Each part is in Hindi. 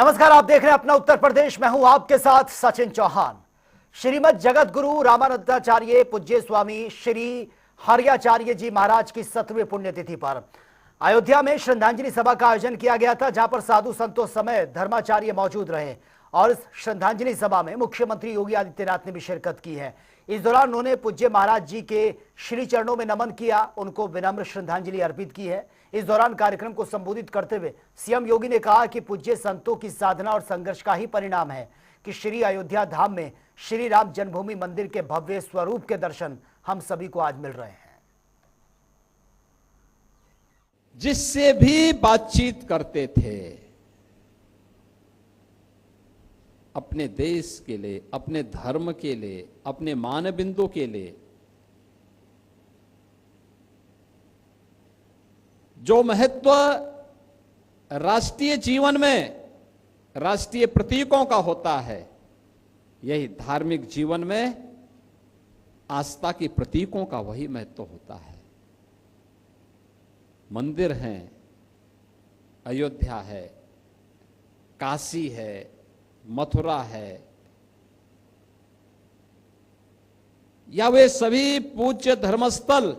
नमस्कार, आप देख रहे हैं अपना उत्तर प्रदेश। मैं हूं आपके साथ सचिन चौहान। श्रीमद जगत गुरु रामानंदाचार्य पूज्य स्वामी श्री हरियाचार्य जी महाराज की 17वीं पुण्यतिथि पर अयोध्या में श्रद्धांजलि सभा का आयोजन किया गया था, जहां पर साधु संतों समेत धर्माचार्य मौजूद रहे और इस श्रद्धांजलि सभा में मुख्यमंत्री योगी आदित्यनाथ ने भी शिरकत की है। इस दौरान उन्होंने पूज्य महाराज जी के श्री चरणों में नमन किया, उनको विनम्र श्रद्धांजलि अर्पित की है। इस दौरान कार्यक्रम को संबोधित करते हुए सीएम योगी ने कहा कि पूज्य संतों की साधना और संघर्ष का ही परिणाम है कि श्री अयोध्या धाम में श्री राम जन्मभूमि मंदिर के भव्य स्वरूप के दर्शन हम सभी को आज मिल रहे हैं। जिससे भी बातचीत करते थे, अपने देश के लिए, अपने धर्म के लिए, अपने मानबिंदु के लिए, जो महत्व राष्ट्रीय जीवन में राष्ट्रीय प्रतीकों का होता है, यही धार्मिक जीवन में आस्था के प्रतीकों का वही महत्व होता है। मंदिर हैं, अयोध्या है, काशी है, मथुरा है, या वे सभी पूज्य धर्मस्थल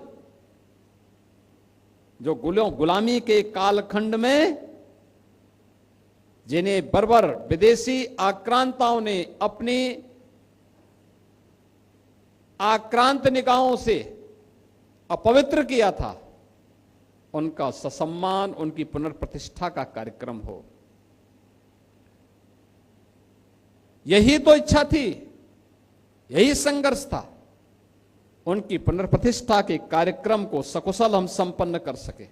जो गुलामी के कालखंड में जिन्हें बर्बर विदेशी आक्रांताओं ने अपनी आक्रांत निगाहों से अपवित्र किया था, उनका ससम्मान, उनकी पुनर्प्रतिष्ठा का कार्यक्रम हो। यही तो इच्छा थी, यही संघर्ष था। उनकी पुनर्प्रतिष्ठा के कार्यक्रम को सकुशल हम संपन्न कर सके।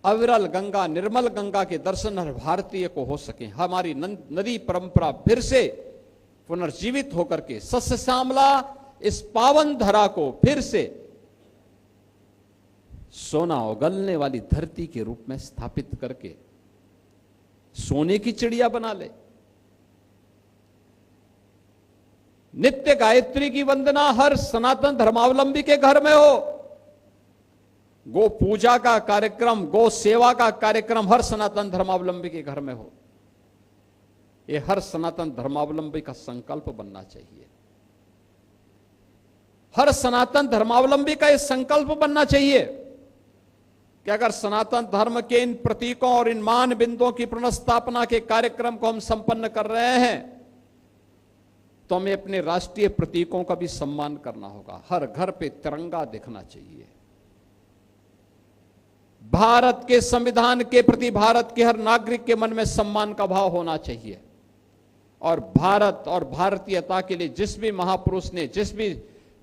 अविरल गंगा, निर्मल गंगा के दर्शन हर भारतीय को हो सके। हमारी नदी परंपरा फिर से पुनर्जीवित होकर के सस्य श्यामला इस पावन धरा को फिर से सोना उगलने वाली धरती के रूप में स्थापित करके सोने की चिड़िया बना ले। नित्य गायत्री की वंदना हर सनातन धर्मावलंबी के घर में हो। गो पूजा का कार्यक्रम, गो सेवा का कार्यक्रम हर सनातन धर्मावलंबी के घर में हो। यह हर सनातन धर्मावलंबी का संकल्प बनना चाहिए। हर सनातन धर्मावलंबी का यह संकल्प बनना चाहिए कि अगर सनातन धर्म के इन प्रतीकों और इन मान बिंदुओं की पुनर्स्थापना के कार्यक्रम को हम संपन्न कर रहे हैं, तो हमें अपने राष्ट्रीय प्रतीकों का भी सम्मान करना होगा। हर घर पे तिरंगा दिखना चाहिए। भारत के संविधान के प्रति भारत के हर नागरिक के मन में सम्मान का भाव होना चाहिए। और भारत और भारतीयता के लिए जिस भी महापुरुष ने, जिस भी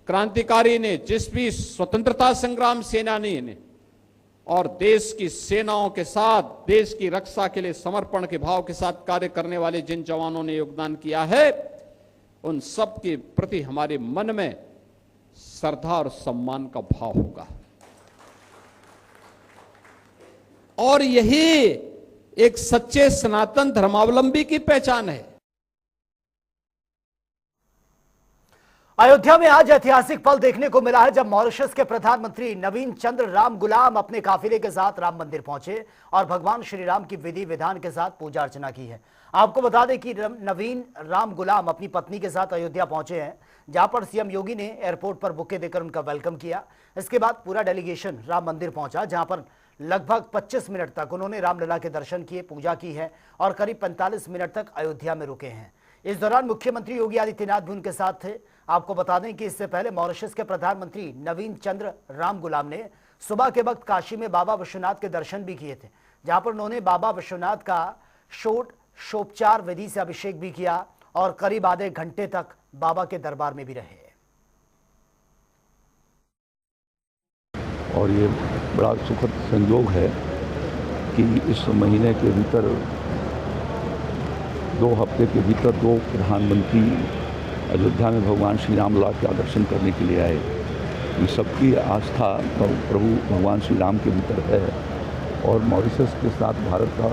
क्रांतिकारी ने, जिस भी स्वतंत्रता संग्राम सेनानी ने और देश की सेनाओं के साथ देश की रक्षा के लिए समर्पण के भाव के साथ कार्य करने वाले जिन जवानों ने योगदान किया है, उन सब के प्रति हमारे मन में श्रद्धा और सम्मान का भाव होगा। और यही एक सच्चे सनातन धर्मावलंबी की पहचान है। अयोध्या में आज ऐतिहासिक पल देखने को मिला है, जब मॉरिशस के प्रधानमंत्री नवीन चंद्र राम गुलाम अपने काफिले के साथ राम मंदिर पहुंचे और भगवान श्री राम की विधि विधान के साथ पूजा अर्चना की है। आपको बता दें कि नवीन राम गुलाम अपनी पत्नी के साथ अयोध्या पहुंचे हैं, जहां पर सीएम योगी ने एयरपोर्ट पर बुके देकर उनका वेलकम किया। इसके बाद पूरा डेलीगेशन राम मंदिर पहुंचा, जहां पर लगभग 25 मिनट तक उन्होंने रामलला के दर्शन किए, पूजा की है और करीब 45 मिनट तक अयोध्या में रुके हैं। इस दौरान मुख्यमंत्री योगी आदित्यनाथ भी उनके साथ थे। आपको बता दें कि इससे पहले मॉरिशस के प्रधानमंत्री नवीन चंद्र राम गुलाम ने सुबह के वक्त काशी में बाबा विश्वनाथ के दर्शन भी किए थे, जहां पर उन्होंने बाबा विश्वनाथ का षोडशोपचार विधि से अभिषेक भी किया और करीब आधे घंटे तक बाबा के दरबार में भी रहे। और ये बड़ा सुखद संयोग है कि इस महीने के भीतर 2 हफ्ते के भीतर 2 प्रधानमंत्री अयोध्या में भगवान श्री रामलला का दर्शन करने के लिए आए। ये सबकी आस्था प्रभु भगवान श्री राम के भीतर है और मॉरिशस के साथ भारत का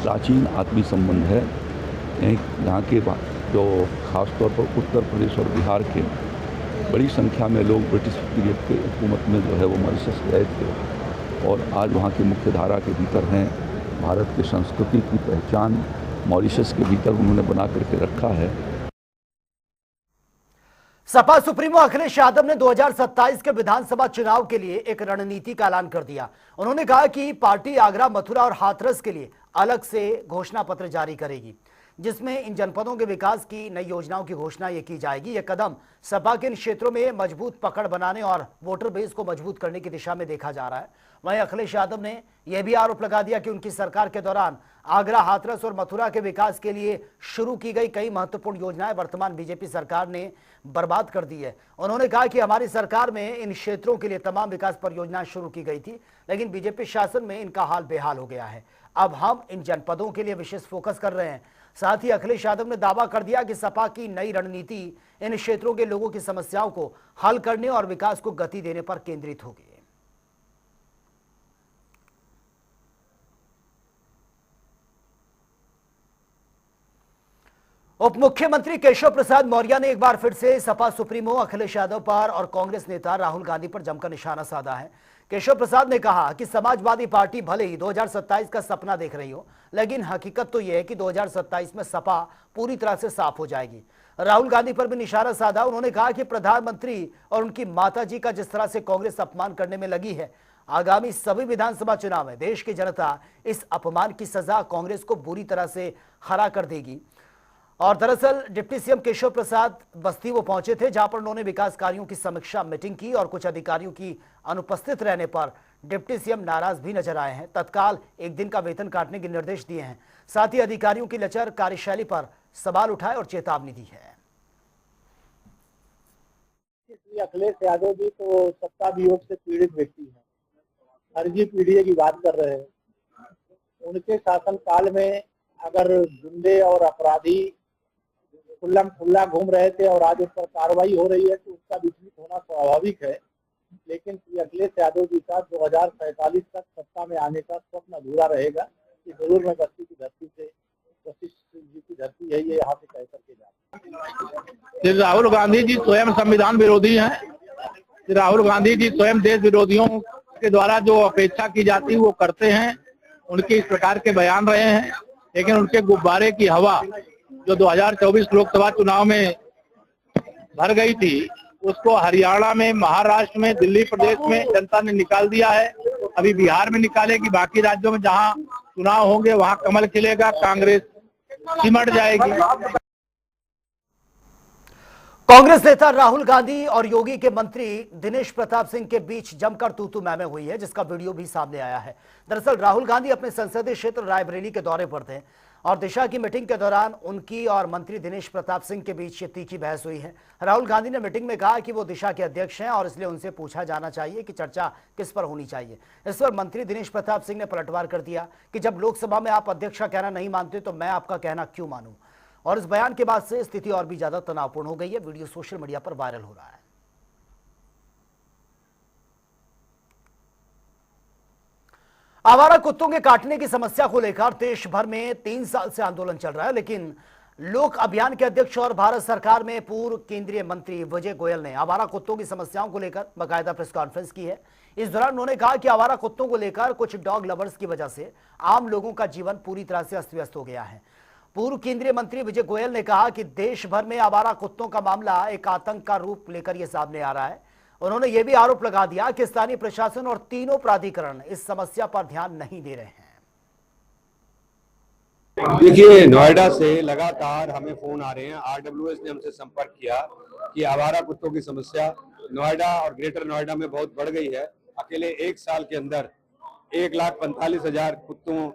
प्राचीन आत्मीय संबंध है। यहाँ के जो खासतौर पर उत्तर प्रदेश और बिहार के बड़ी संख्या में लोग ब्रिटिश पीरियड के हुकूमत में जो है वो मॉरिशस गए थे और आज वहाँ की मुख्य धारा के भीतर हैं। भारत की संस्कृति की पहचान मॉरिशस के भीतर उन्होंने बना करके रखा है। सपा सुप्रीमो अखिलेश यादव ने 2027 के विधानसभा चुनाव के लिए एक रणनीति का ऐलान कर दिया। उन्होंने कहा कि पार्टी आगरा, मथुरा और हाथरस के लिए अलग से घोषणा पत्र जारी करेगी, जिसमें इन जनपदों के विकास की नई योजनाओं की घोषणा ये की जाएगी। यह कदम सपा के इन क्षेत्रों में मजबूत पकड़ बनाने और वोटर बेस को मजबूत करने की दिशा में देखा जा रहा है। वहीं अखिलेश यादव ने यह भी आरोप लगा दिया कि उनकी सरकार के दौरान आगरा, हाथरस और मथुरा के विकास के लिए शुरू की गई कई महत्वपूर्ण योजनाएं वर्तमान बीजेपी सरकार ने बर्बाद कर दी है। उन्होंने कहा कि हमारी सरकार में इन क्षेत्रों के लिए तमाम विकास परियोजनाएं शुरू की गई थी, लेकिन बीजेपी शासन में इनका हाल बेहाल हो गया है। अब हम इन जनपदों के लिए विशेष फोकस कर रहे हैं। साथ ही अखिलेश यादव ने दावा कर दिया कि सपा की नई रणनीति इन क्षेत्रों के लोगों की समस्याओं को हल करने और विकास को गति देने पर केंद्रित होगी। उप मुख्यमंत्री केशव प्रसाद मौर्य ने एक बार फिर से सपा सुप्रीमो अखिलेश यादव पर और कांग्रेस नेता राहुल गांधी पर जमकर निशाना साधा है। केशव प्रसाद ने कहा कि समाजवादी पार्टी भले ही 2027 का सपना देख रही हो, लेकिन हकीकत तो यह है कि 2027 में सपा पूरी तरह से साफ हो जाएगी। राहुल गांधी पर भी निशाना साधा। उन्होंने कहा कि प्रधानमंत्री और उनकी माताजी का जिस तरह से कांग्रेस अपमान करने में लगी है, आगामी सभी विधानसभा चुनाव में देश की जनता इस अपमान की सजा कांग्रेस को बुरी तरह से हरा कर देगी। और दरअसल डिप्टी सीएम केशव प्रसाद बस्ती वो पहुंचे थे, जहां पर उन्होंने विकास कार्यों की समीक्षा मीटिंग की और कुछ अधिकारियों की अनुपस्थित रहने पर डिप्टी सीएम नाराज भी नजर आए हैं। तत्काल एक दिन का वेतन काटने के निर्देश दिए हैं। साथ ही अधिकारियों की लचर कार्यशैली पर सवाल उठाए और चेतावनी दी है। अखिलेश यादव जी तो सत्ता वियोग से पीड़ित व्यक्ति हैं, फर्जी पीढ़ी की बात कर रहे हैं। उनके शासनकाल में अगर गुंडे और अपराधी खुल्लम खुल्ला घूम रहे थे और आज उस पर कार्रवाई हो रही है तो उसका विचलित होना स्वाभाविक है। लेकिन श्री अखिलेश यादव जी का 2047 तक सत्ता में आने का स्वप्न अधूरा रहेगा कि जरूर मैं बस्ती की धरती से, बस्ती जी की धरती है ये यहाँ से कह करके जाऊँ। राहुल गांधी जी स्वयं संविधान विरोधी हैं। राहुल गांधी जी स्वयं देश विरोधियों के द्वारा जो अपेक्षा की जाती है वो करते हैं। उनके इस प्रकार के बयान रहे हैं, लेकिन उनके गुब्बारे की हवा जो 2024 लोकसभा चुनाव में भर गई थी, उसको हरियाणा में, महाराष्ट्र में, दिल्ली प्रदेश में जनता ने निकाल दिया है। अभी बिहार में निकालेगी, बाकी राज्यों में जहां चुनाव होंगे वहां कमल खिलेगा, कांग्रेस सिमट जाएगी। कांग्रेस नेता राहुल गांधी और योगी के मंत्री दिनेश प्रताप सिंह के बीच जमकर तू-तू मैं-मैं हुई है, जिसका वीडियो भी सामने आया है। दरअसल राहुल गांधी अपने संसदीय क्षेत्र रायबरेली के दौरे पर थे और दिशा की मीटिंग के दौरान उनकी और मंत्री दिनेश प्रताप सिंह के बीच तीखी बहस हुई है। राहुल गांधी ने मीटिंग में कहा कि वो दिशा के अध्यक्ष हैं और इसलिए उनसे पूछा जाना चाहिए कि चर्चा किस पर होनी चाहिए। इस पर मंत्री दिनेश प्रताप सिंह ने पलटवार कर दिया कि जब लोकसभा में आप अध्यक्ष का कहना नहीं मानते तो मैं आपका कहना क्यों मानूं। और इस बयान के बाद से स्थिति और भी ज्यादा तनावपूर्ण हो गई है। वीडियो सोशल मीडिया पर वायरल हो रहा है। आवारा कुत्तों के काटने की समस्या को लेकर देश भर में 3 साल से आंदोलन चल रहा है, लेकिन लोक अभियान के अध्यक्ष और भारत सरकार में पूर्व केंद्रीय मंत्री विजय गोयल ने आवारा कुत्तों की समस्याओं को लेकर बाकायदा प्रेस कॉन्फ्रेंस की है। इस दौरान उन्होंने कहा कि आवारा कुत्तों को लेकर कुछ डॉग लवर्स की वजह से आम लोगों का जीवन पूरी तरह से अस्त व्यस्त हो गया है। पूर्व केंद्रीय मंत्री विजय गोयल ने कहा कि देश भर में आवारा कुत्तों का मामला एक आतंक का रूप लेकर यह सामने आ रहा है। उन्होंने यह भी आरोप लगा दिया कि स्थानीय प्रशासन और तीनों प्राधिकरण इस समस्या पर ध्यान नहीं दे रहे हैं। देखिए, नोएडा से लगातार हमें फोन आ रहे हैं। आरडब्ल्यूएस ने हमसे संपर्क किया कि आवारा कुत्तों की समस्या नोएडा और ग्रेटर नोएडा में बहुत बढ़ गई है। अकेले 1 साल के अंदर 1,45,000 कुत्तों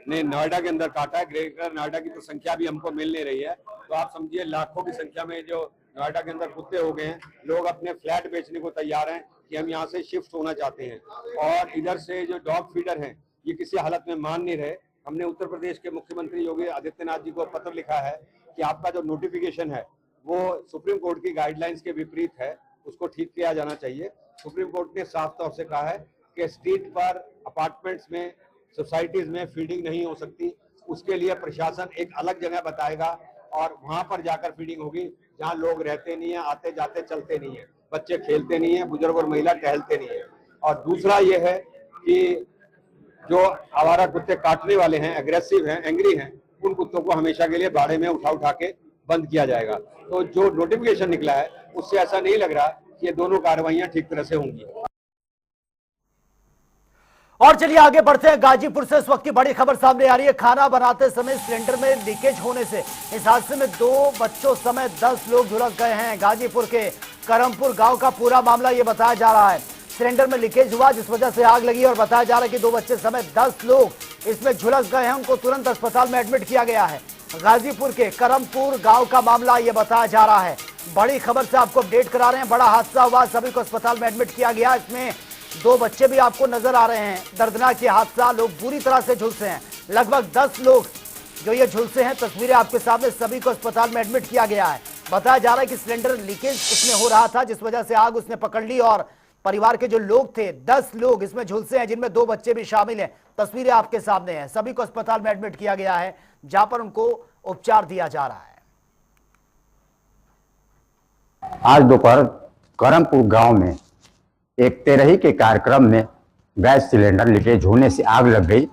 ने नोएडा के अंदर काटा है। ग्रेटर नोएडा की तो संख्या भी हमको मिल नहीं रही है, तो आप समझिए लाखों की संख्या में जो नोएडा के अंदर कुत्ते हो गए हैं। लोग अपने फ्लैट बेचने को तैयार हैं कि हम यहाँ से शिफ्ट होना चाहते हैं। और इधर से जो डॉग फीडर हैं ये किसी हालत में मान नहीं रहे। हमने उत्तर प्रदेश के मुख्यमंत्री योगी आदित्यनाथ जी को पत्र लिखा है कि आपका जो नोटिफिकेशन है वो सुप्रीम कोर्ट की गाइडलाइंस के विपरीत है, उसको ठीक किया जाना चाहिए। सुप्रीम कोर्ट ने साफ तौर से कहा है कि स्ट्रीट पर, अपार्टमेंट्स में, सोसाइटीज में फीडिंग नहीं हो सकती। उसके लिए प्रशासन एक अलग जगह बताएगा और वहां पर जाकर फीडिंग होगी जहां लोग रहते नहीं है, आते जाते चलते नहीं है, बच्चे खेलते नहीं है, बुजुर्ग और महिला टहलते नहीं है। और दूसरा ये है कि जो आवारा कुत्ते काटने वाले हैं, एग्रेसिव हैं, एंग्री हैं, उन कुत्तों को हमेशा के लिए बाड़े में उठा के बंद किया जाएगा। तो जो नोटिफिकेशन निकला है उससे ऐसा नहीं लग रहा कि ये दोनों कार्रवाइयां ठीक तरह से होंगी। और चलिए आगे बढ़ते हैं। गाजीपुर से इस वक्त की बड़ी खबर सामने आ रही है। खाना बनाते समय सिलेंडर में लीकेज होने से इस हादसे में 2 बच्चों समेत 10 लोग झुलस गए हैं। गाजीपुर के करमपुर गांव का पूरा मामला ये बताया जा रहा है। सिलेंडर में लीकेज हुआ जिस वजह से आग लगी और बताया जा रहा है कि 2 बच्चे समेत 10 लोग इसमें झुलस गए हैं। उनको तुरंत अस्पताल में एडमिट किया गया है। गाजीपुर के करमपुर गांव का मामला ये बताया जा रहा है। बड़ी खबर से आपको अपडेट करा रहे हैं। बड़ा हादसा हुआ, सभी को अस्पताल में एडमिट किया गया। इसमें 2 बच्चे भी आपको नजर आ रहे हैं। दर्दनाक ये हादसा, लोग बुरी तरह से झुलसे हैं। लगभग 10 लोग जो ये झुलसे हैं, तस्वीरें आपके सामने, सभी को अस्पताल में एडमिट किया गया है। बताया जा रहा है कि सिलेंडर लीकेज उसमें हो रहा था जिस वजह से आग उसने पकड़ ली और परिवार के जो लोग थे 10 लोग इसमें झुलसे हैं, जिनमें 2 बच्चे भी शामिल हैं। तस्वीरें आपके सामने हैं। सभी को अस्पताल में एडमिट किया गया है जहां पर उनको उपचार दिया जा रहा है। आज दोपहर करमपुर गांव में एक तेरही के कार्यक्रम में गैस सिलेंडर लीकेज होने से आग लग गई,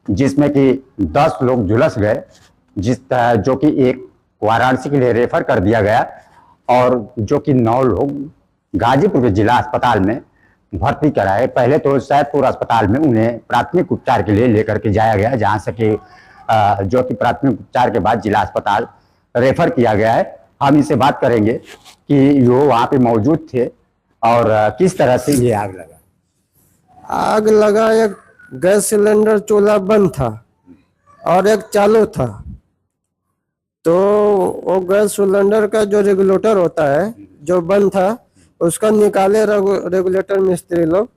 जिसमें कि 10 लोग झुलस गए, जो कि एक वाराणसी के लिए रेफर कर दिया गया और जो कि 9 लोग गाजीपुर के जिला अस्पताल में भर्ती कराए। पहले तो सैदपुर अस्पताल में उन्हें प्राथमिक उपचार के लिए लेकर के जाया गया, जहां से कि जो कि प्राथमिक उपचार के बाद जिला अस्पताल रेफर किया गया है। हम इनसे बात करेंगे कि वो वहाँ पे मौजूद थे और किस तरह से ये आग लगा। आग लगा, एक गैस सिलेंडर चूल्हा बंद था और एक चालू था। तो वो गैस सिलेंडर का जो रेगुलेटर होता है जो बंद था, उसका निकाले रेगुलेटर मिस्त्री लोग,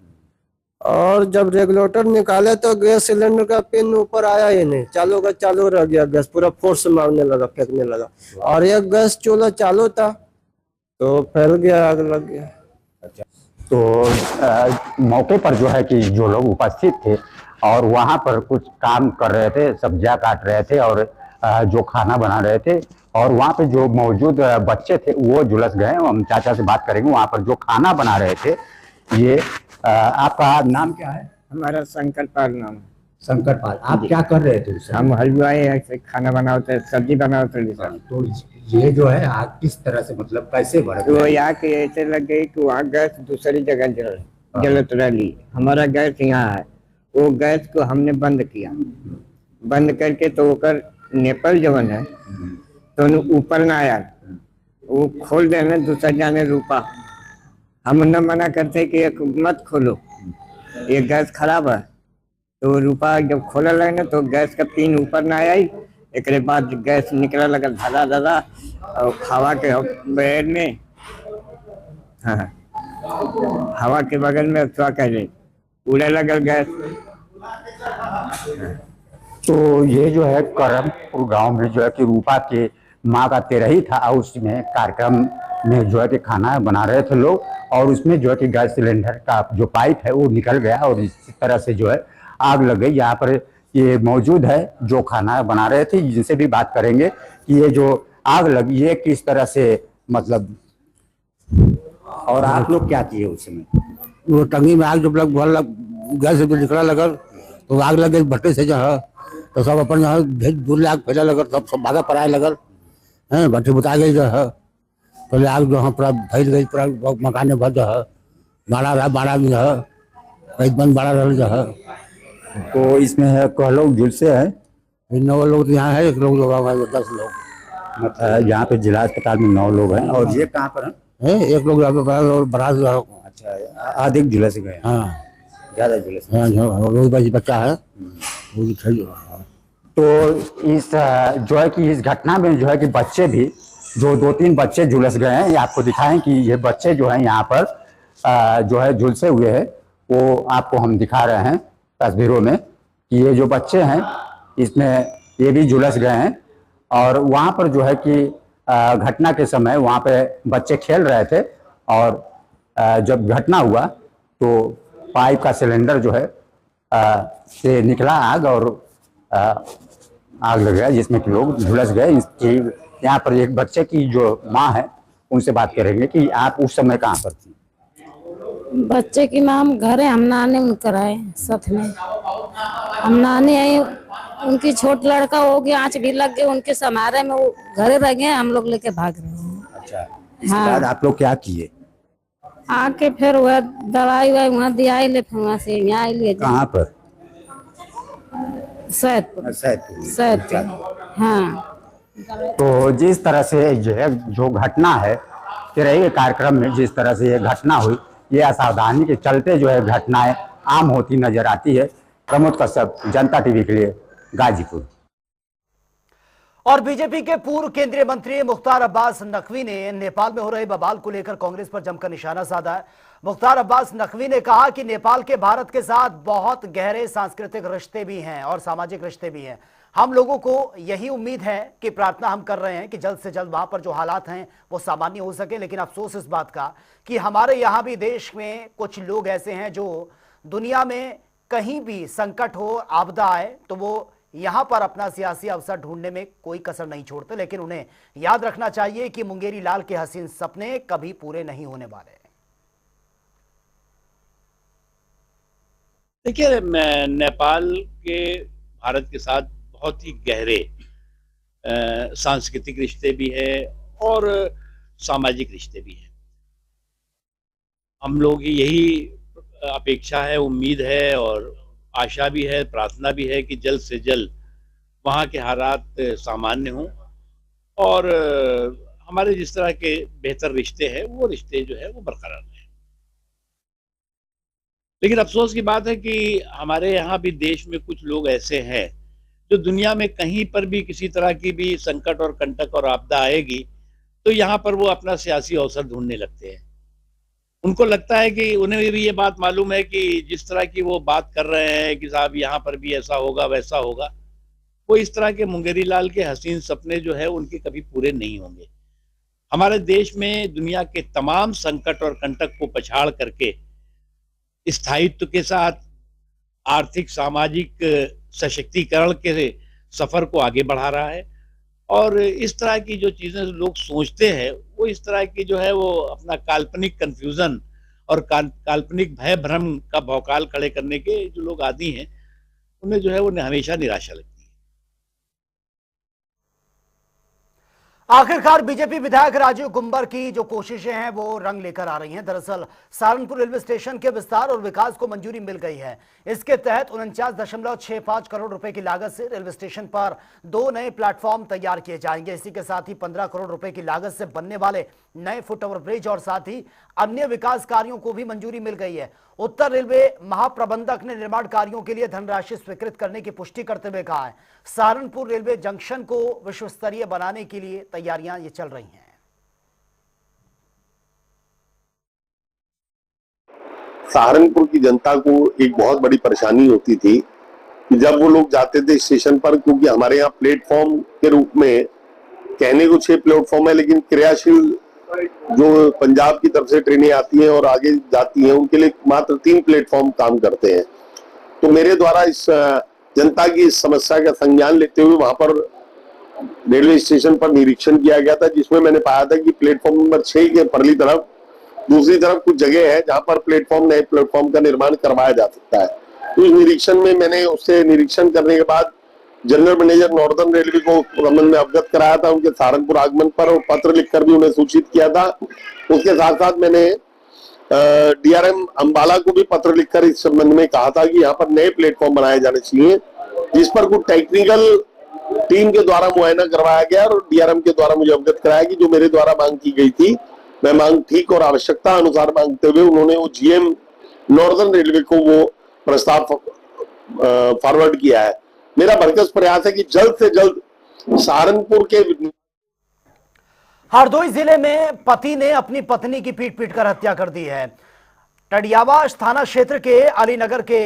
और जब रेगुलेटर निकाले तो गैस सिलेंडर का पिन ऊपर आया ही नहीं, चालू का चालू रह गया। गैस पूरा फोर्स मारने लगा, फेंकने लगा। और एक गैस चूल्हा चालू था तो फैल गया, आग लग गया। तो मौके पर जो है कि जो लोग उपस्थित थे और वहाँ पर कुछ काम कर रहे थे, सब्जियां काट रहे थे और जो खाना बना रहे थे, और वहाँ पे जो मौजूद बच्चे थे वो झुलस गए। हम चाचा से बात करेंगे। वहाँ पर जो खाना बना रहे थे, ये आपका नाम क्या है? हमारा शंकर पाल नाम है। शंकर पाल, आप क्या कर रहे थे? हम हलवाई ऐसे खाना बनाते, सब्जी बनाते। तो ये जो है आग किस तरह से, मतलब कैसे भड़क तो यहाँ के ऐसे लग गई कि वहाँ गैस दूसरी जगह जलत रही। हमारा गैस यहाँ है, वो गैस को हमने बंद किया। बंद करके तो ओकर नेपल जवन है तो ऊपर ना आया, वो खोल देने दूसरा जाने रूपा। हम न मना करते कि एक मत खोलो, ये गैस खराब है। तो रूपा जब खोला लगे ना तो गैस का पिन ऊपर ना आई। एक बाद गैस निकला लगा धड़ा धड़ा और हवा के बेड में, हाँ, हवा के बगल में क्या कह उड़े लगा गैस। तो ये जो है करमपुर गांव में जो है कि रूपा के माँ का तेरही था, और उसमें कार्यक्रम में जो है कि खाना बना रहे थे लोग, और उसमें जो है कि गैस सिलेंडर का जो पाइप है वो निकल गया और इसी तरह से जो है आग लग गई। यहाँ पर ये मौजूद है जो खाना बना रहे थे, जिनसे भी बात करेंगे कि ये जो आग लगी ये किस तरह से, मतलब, और आप लोग क्या किए उस समय? वो टंगी में आग जब गैस से निकला लगा तो आग लग गई भट्टे से जो है, तो सब अपन जो है भेज दूर आग फैला लगा, सब भागा पराए लगल है, भट्टी बुता गई जो है। पहले आग जो है पूरा फैल गई, पूरा मकान में भर जो है बाड़ा रहा, बाड़ा में जो है कई बंद बाड़ा रहा जो है। तो इसमें है कह लोग झुलसे हैं? 9 लोग यहाँ है, 1 लोग 10 लोग। मतलब यहाँ पे जिला अस्पताल में 9 लोग हैं। और ये कहाँ पर है? 1 लोग बराज। अच्छा, अधिक झुलस गए? हाँ, ज्यादा झुलस। हाँ, बच्चा है। तो इस जो है कि इस घटना में जो है कि बच्चे भी जो 2-3 बच्चे झुलस गए हैं, ये आपको दिखाएं कि ये बच्चे जो हैं यहाँ पर जो है झुलसे हुए हैं, वो आपको हम दिखा रहे हैं तस्वीरों में कि ये जो बच्चे हैं इसमें ये भी झुलस गए हैं। और वहाँ पर जो है कि घटना के समय वहाँ पे बच्चे खेल रहे थे और जब घटना हुआ तो पाइप का सिलेंडर जो है से निकला आग और आग लग गया, जिसमें कि लोग झुलस गए। इसकी यहाँ पर एक बच्चे की जो माँ है उनसे बात करेंगे कि आप उस समय कहाँ पर थी? बच्चे की माँ हम घर है, हम नाने उनकर आए साथ में, हम नाने आए, उनकी छोट लड़का हो गया, आँच भी लग गए उनके समारे में, वो घरे रह गए, हम लोग लेके भाग रहे हैं। अच्छा, इसके बाद आप लोग क्या किए? आके फिर वह दवाई वाई वहाँ दिया ले, फिर वहाँ से यहाँ लिए। कहाँ पर? सैदपुर। सैदपुर, हाँ। तो जिस तरह से जो घटना है तेरही के कार्यक्रम में, जिस तरह से ये घटना हुई, ये असावधानी के चलते जो है घटनाएं आम होती नजर आती है। प्रमोद कश्यप, जनता टीवी के लिए, गाजीपुर। और बीजेपी के पूर्व केंद्रीय मंत्री मुख्तार अब्बास नकवी ने नेपाल में हो रहे बवाल को लेकर कांग्रेस पर जमकर निशाना साधा है। मुख्तार अब्बास नकवी ने कहा कि नेपाल के भारत के साथ बहुत गहरे सांस्कृतिक रिश्ते भी हैं और सामाजिक रिश्ते भी हैं। हम लोगों को यही उम्मीद है कि प्रार्थना हम कर रहे हैं कि जल्द से जल्द वहां पर जो हालात हैं वो सामान्य हो सके। लेकिन अफसोस इस बात का कि हमारे यहां भी देश में कुछ लोग ऐसे हैं जो दुनिया में कहीं भी संकट हो, आपदा आए तो वो यहां पर अपना सियासी अवसर ढूंढने में कोई कसर नहीं छोड़ते। लेकिन उन्हें याद रखना चाहिए कि मुंगेरी लाल के हसीन सपने कभी पूरे नहीं होने वाले। देखिए, नेपाल के भारत के साथ बहुत ही गहरे सांस्कृतिक रिश्ते भी है और सामाजिक रिश्ते भी हैं। हम लोग की यही अपेक्षा है, उम्मीद है और आशा भी है, प्रार्थना भी है कि जल्द से जल्द वहाँ के हालात सामान्य हों और हमारे जिस तरह के बेहतर रिश्ते हैं वो रिश्ते जो है वो बरकरार रहें। लेकिन अफसोस की बात है कि हमारे यहाँ भी देश में कुछ लोग ऐसे हैं जो दुनिया में कहीं पर भी किसी तरह की भी संकट और कंटक और आपदा आएगी तो यहाँ पर वो अपना सियासी अवसर ढूंढने लगते हैं। उनको लगता है कि उन्हें भी ये बात मालूम है कि जिस तरह की वो बात कर रहे हैं कि साहब यहाँ पर भी ऐसा होगा वैसा होगा, वो इस तरह के मुंगेरी लाल के हसीन सपने जो है उनके कभी पूरे नहीं होंगे। हमारे देश में दुनिया के तमाम संकट और कंटक को पछाड़ करके स्थायित्व के साथ आर्थिक सामाजिक सशक्तिकरण के सफर को आगे बढ़ा रहा है और इस तरह की जो चीजें लोग सोचते हैं वो इस तरह की जो है वो अपना काल्पनिक कंफ्यूजन और काल्पनिक भय भ्रम का भौकाल खड़े करने के जो लोग आदी हैं उन्हें जो है वो हमेशा निराशा लगती है। आखिरकार बीजेपी विधायक राजीव गुंबर की जो कोशिशें हैं वो रंग लेकर आ रही हैं। दरअसल सहारनपुर रेलवे स्टेशन के विस्तार और विकास को मंजूरी मिल गई है। इसके तहत 49.65 करोड़ रुपए की लागत से रेलवे स्टेशन पर 2 नए प्लेटफॉर्म तैयार किए जाएंगे। इसी के साथ ही 15 करोड़ रुपए की लागत से बनने वाले नए फुट ओवर ब्रिज और साथ ही अन्य विकास कार्यों को भी मंजूरी मिल गई है। उत्तर रेलवे महाप्रबंधक ने निर्माण कार्यों के लिए धनराशि स्वीकृत करने की पुष्टि करते हुए कहा है सहारनपुर रेलवे जंक्शन को विश्व स्तरीय बनाने के लिए तैयारियां ये चल रही हैं। सहारनपुर की जनता को एक बहुत बड़ी परेशानी होती थी कि जब वो लोग जाते थे स्टेशन पर, क्योंकि हमारे यहाँ प्लेटफॉर्म के रूप में कहने को 6 प्लेटफॉर्म है लेकिन क्रियाशील जो पंजाब की तरफ से ट्रेनें आती हैं और आगे जाती हैं उनके लिए मात्र 3 प्लेटफॉर्म काम करते हैं। तो मेरे द्वारा इस जनता की इस समस्या का संज्ञान लेते हुए वहां पर रेलवे स्टेशन पर निरीक्षण किया गया था, जिसमें मैंने पाया था कि प्लेटफॉर्म नंबर 6 के परली तरफ दूसरी तरफ कुछ जगह है जहां पर नए प्लेटफॉर्म का निर्माण करवाया जा सकता है। तो इस निरीक्षण में मैंने उससे निरीक्षण करने के बाद जनरल मैनेजर नॉर्दर्न रेलवे को संबंध में अवगत कराया था उनके सहारनपुर आगमन पर और पत्र लिखकर भी उन्हें सूचित किया था। उसके साथ साथ मैंने डीआरएम अंबाला को भी पत्र लिखकर इस संबंध में कहा था कि यहाँ पर नए प्लेटफॉर्म बनाए जाने चाहिए, जिस पर कुछ टेक्निकल टीम के द्वारा मुआयना करवाया गया और डीआरएम के द्वारा मुझे अवगत कराया कि जो मेरे द्वारा मांग की गई थी मैं मांग ठीक और आवश्यकता अनुसार मांगते हुए उन्होंने वो जीएम नॉर्दर्न रेलवे को वो प्रस्ताव फॉरवर्ड किया है। मेरा भरसक प्रयास है कि जल्द से जल्द सहारनपुर के हरदोई जिले में पति ने अपनी पत्नी की पीट कर हत्या कर दी है। टडियावा थाना क्षेत्र के अलीनगर के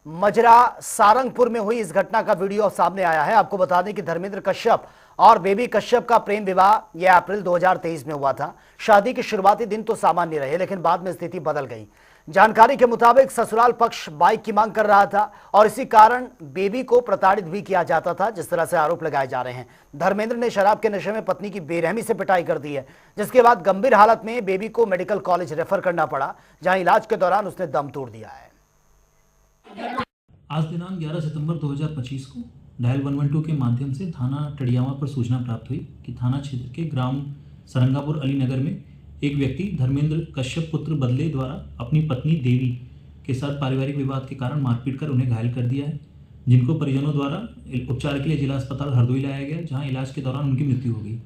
मजरा सारंगपुर में हुई इस घटना का वीडियो सामने आया है। आपको बता दें कि धर्मेंद्र कश्यप और बेबी कश्यप का प्रेम विवाह यह अप्रैल 2023 में हुआ था। शादी के शुरुआती दिन तो सामान्य रहे लेकिन बाद में स्थिति बदल गई। जानकारी के मुताबिक ससुराल पक्ष बाइक की मांग कर रहा था और इसी कारण बेबी को प्रताड़ित भी किया जाता था, जिस तरह से आरोप लगाए जा रहे हैं। धर्मेंद्र ने शराब के नशे में पत्नी की बेरहमी से पिटाई कर दी है, जिसके बाद गंभीर हालत में बेबी को मेडिकल कॉलेज रेफर करना पड़ा, जहां इलाज के दौरान उसने दम तोड़ दिया है। आज दिनांक 11 सितंबर 2025 को डायल 112 के माध्यम से थाना टडियामा पर सूचना प्राप्त हुई कि थाना क्षेत्र के ग्राम सरंगापुर अली नगर में एक व्यक्ति धर्मेंद्र कश्यप पुत्र बदले द्वारा अपनी पत्नी देवी के साथ पारिवारिक विवाद के कारण मारपीट कर उन्हें घायल कर दिया है, जिनको परिजनों द्वारा उपचार के लिए जिला अस्पताल हरदोई लाया गया, जहां इलाज के दौरान उनकी मृत्यु हो गई।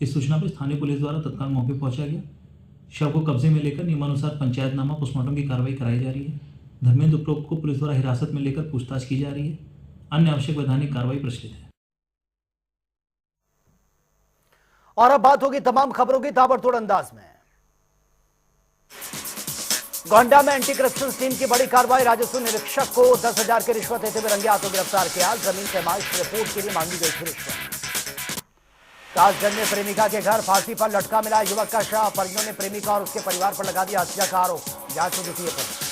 इस सूचना पर स्थानीय पुलिस द्वारा तत्काल मौके पर पहुंचा गया। शव को कब्जे में लेकर नियमानुसार पंचायतनामा पोस्टमार्टम की कार्रवाई कराई जा रही है। धर्मेंद्र उपरोक्त को पुलिस द्वारा हिरासत में लेकर पूछताछ की जा रही है। अन्य आवश्यक वैधानिक कार्रवाई प्रचलित है। और अब बात होगी तमाम खबरों की ताबड़तोड़ अंदाज में। गोंडा में एंटी करप्शन टीम की बड़ी कार्रवाई। राजस्व निरीक्षक को 10,000 की रिश्वत देते हुए रंगे हाथों गिरफ्तार किया। जमीन पैमाइश रिपोर्ट के लिए मांगी गई थी रिश्वत। कासगंज में प्रेमिका के घर फांसी पर लटका मिला युवक का शव। परिजनों ने प्रेमिका और उसके परिवार पर लगा दिया हत्या का आरोप। जांच में जुटी है पुलिस।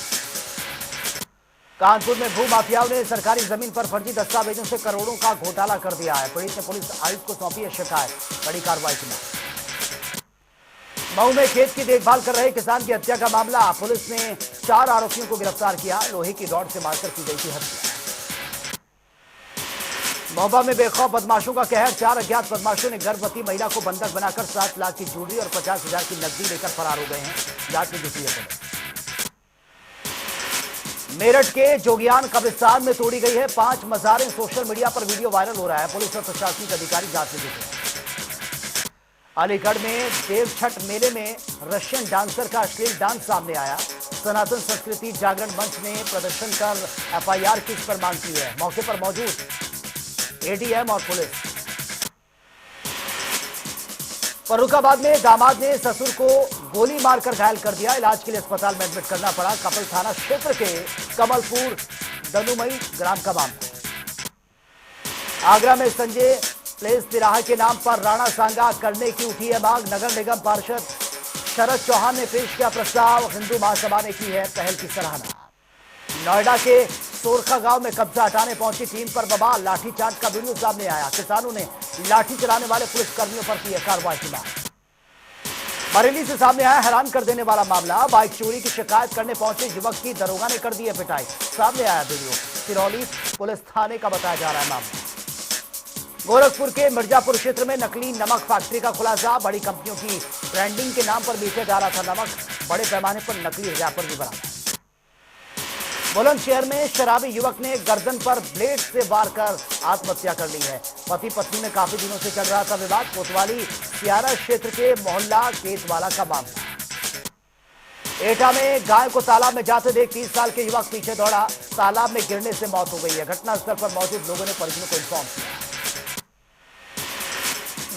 कानपुर में भू माफियाओं ने सरकारी जमीन पर फर्जी दस्तावेजों से करोड़ों का घोटाला कर दिया है। पुलिस ने पुलिस आयुक्त को सौंपी है शिकायत। बड़ी कार्रवाई की मांग। मऊ में खेत की देखभाल कर रहे किसान की हत्या का मामला। पुलिस ने 4 आरोपियों को गिरफ्तार किया। लोहे की रॉड से मारकर की गई थी हत्या। महोबा में बेखौफ बदमाशों का कहर। 4 अज्ञात बदमाशों ने गर्भवती महिला को बंधक बनाकर 7 लाख की ज्वेलरी और 50,000 की नकदी लेकर फरार हो गए हैं। जांच में जुटी है पुलिस। मेरठ के जोगियान कब्रिस्तान में तोड़ी गई है 5 मज़ारें। सोशल मीडिया पर वीडियो वायरल हो रहा है। पुलिस और प्रशासनिक अधिकारी जांच में जुटे हैं। अलीगढ़ में देव छठ मेले में रशियन डांसर का अश्लील डांस सामने आया। सनातन संस्कृति जागरण मंच ने प्रदर्शन कर एफआईआर की इस पर मांग की है। मौके पर मौजूद एडीएम और पुलिस। फर्रुखाबाद में दामाद ने ससुर को गोली मारकर घायल कर दिया। इलाज के लिए अस्पताल में एडमिट करना पड़ा। कपल थाना क्षेत्र के कमलपुर दनुमई ग्राम का मामला। आगरा में संजय प्लेस तिराहा के नाम पर राणा सांगा करने की उठी है मांग। नगर निगम पार्षद शरद चौहान ने पेश किया प्रस्ताव। हिंदू महासभा ने की है पहल की सराहना। नोएडा के सोरखा गांव में कब्जा हटाने पहुंची टीम पर बवाल। लाठीचार्ज का वीडियो सामने आया। किसानों ने लाठी चलाने वाले पुलिस कर्मियों पर की है कार्रवाई की मांग। बरेली से सामने आया हैरान कर देने वाला मामला। बाइक चोरी की शिकायत करने पहुंचे युवक की दरोगा ने कर दी है पिटाई। सामने आया वीडियो। सिरौली पुलिस थाने का बताया जा रहा है मामला। गोरखपुर के मिर्जापुर क्षेत्र में नकली नमक फैक्ट्री का खुलासा। बड़ी कंपनियों की ब्रांडिंग के नाम पर बेचा जा रहा था नमक। बड़े पैमाने पर नकली रैपर भी बरामद। बुलंदशहर में शराबी युवक ने गर्दन पर ब्लेड से वार कर आत्महत्या कर ली है। पति पत्नी में काफी दिनों से चल रहा था विवाद। कोतवाली सियारा क्षेत्र के मोहल्ला केतवाला का मामला। एटा में गाय को तालाब में जाते देख 30 साल के युवक पीछे दौड़ा। तालाब में गिरने से मौत हो गई है। घटनास्थल पर मौजूद लोगों ने परिजनों को इन्फॉर्म किया।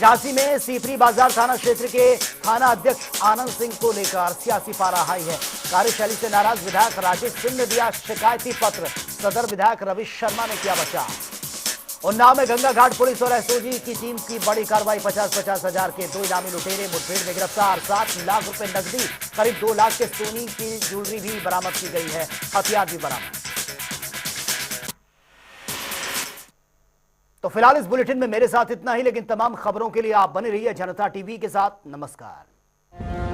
झांसी में सीपरी बाजार थाना क्षेत्र के थाना अध्यक्ष आनंद सिंह को लेकर सियासी पारा हाई है। कार्यशैली से नाराज विधायक राजेश सिंह ने दिया शिकायती पत्र। सदर विधायक रवि शर्मा ने किया बचाव। उन्नाव में गंगा घाट पुलिस और एसओजी की टीम की बड़ी कार्रवाई। 50-50 हजार के 2 इनामी लुटेरे मुठभेड़ में गिरफ्तार। 7 लाख रुपए नकदी, करीब 2 लाख के सोने की ज्वेलरी भी बरामद की गई है। हथियार भी बरामद। तो फिलहाल इस बुलेटिन में मेरे साथ इतना ही, लेकिन तमाम खबरों के लिए आप बने रहिए जनता टीवी के साथ। नमस्कार।